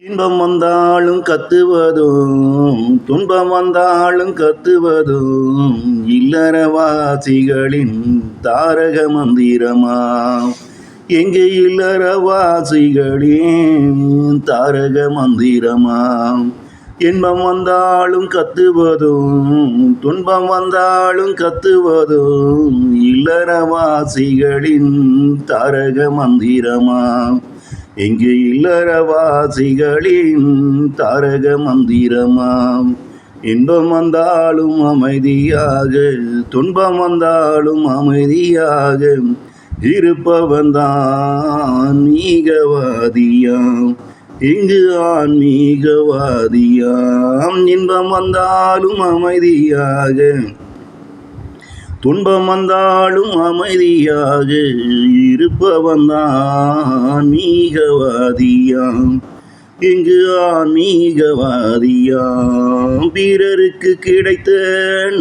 இன்பம் வந்தாலும் கத்துவதும் துன்பம் வந்தாலும் கத்துவதும் இல்லறவாசிகளின் தாரக மந்திரமா. எங்கே இல்லறவாசிகளின் தாரக மந்திரமா. இன்பம் வந்தாலும் கத்துவதும் துன்பம் வந்தாலும் கத்துவதும் இல்லறவாசிகளின் தாரக மந்திரமா. எங்கே இல்லறவாசிகளின் தாரக மந்திரமாம். இன்பம் வந்தாலும் அமைதியாக துன்பம் வந்தாலும் அமைதியாக இருப்பவன்தான் ஆன்மீகவாதியாம். இங்கு ஆன்மீகவாதியாம். இன்பம் வந்தாலும் அமைதியாக துன்பம் வந்தாலும் அமைதியாக இருப்பவன்தான் ஆன்மீகவாதியாம். இங்கு ஆன்மீகவாதியாம். பிறருக்கு கிடைத்த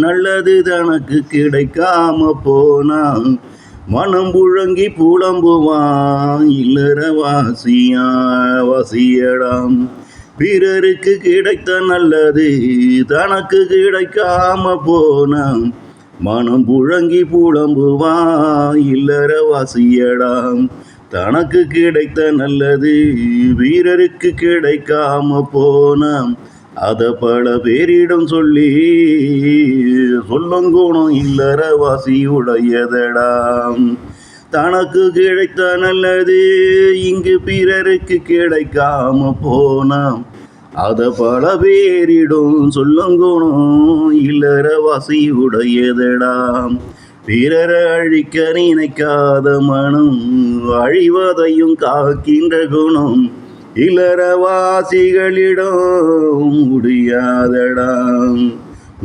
நல்லது தனக்கு கிடைக்காம போனான் மனம் புழங்கி புலம்புவான் இல்லறவாசியடாம். பிறருக்கு கிடைத்த நல்லது தனக்கு கிடைக்காம போனான் மனம் புழங்கி புலம்புவான் இல்லறவாசியடாம். தனக்கு கிடைத்த நல்லது வீரருக்கு கிடைக்காம போனான் அத பல பேரிடம் சொல்லி சொல்லுங்கோணும் இல்லறவாசி உடையதடாம். தனக்கு கிடைத்த நல்லது இங்கு பிறருக்கு கிடைக்காம போனான் அத பல பேரிடும் சொல்லுங்கோணும் இல்லறவாசி உடையதடாம். பிறரை அழிக்க நினைக்காத மனம் அழிவதையும் காக்கின்ற குணம் இல்லறவாசிகளிடம் முடியாதடாம்.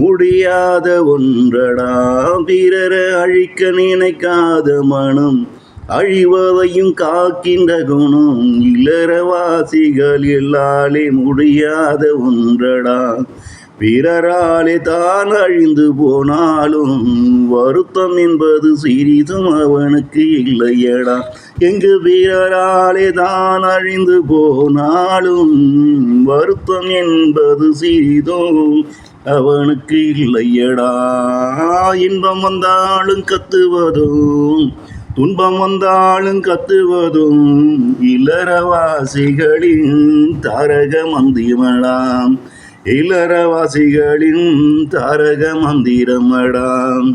முடியாத ஒன்றடாம். பிறரை அழிக்க நினைக்காத மனம் அழிவதையும் காக்கின்ற குணம் இல்லறவாசிகள் எல்லாலே முடியாத ஒன்றடா. பிறராலே தான் அழிந்து போனாலும் வருத்தம் என்பது சிறிதும் அவனுக்கு இல்லையடா. எங்கு பிறராலே தான் அழிந்து போனாலும் வருத்தம் என்பது சிறிதும் அவனுக்கு இல்லையடா. இன்பம் வந்தாலும் கத்துவதும் துன்பம் வந்தாலும் கத்துவதும் இல்லறவாசிகளின் தாரக மந்திரமடாம். இல்லறவாசிகளின் தாரக மந்திரமடாம்.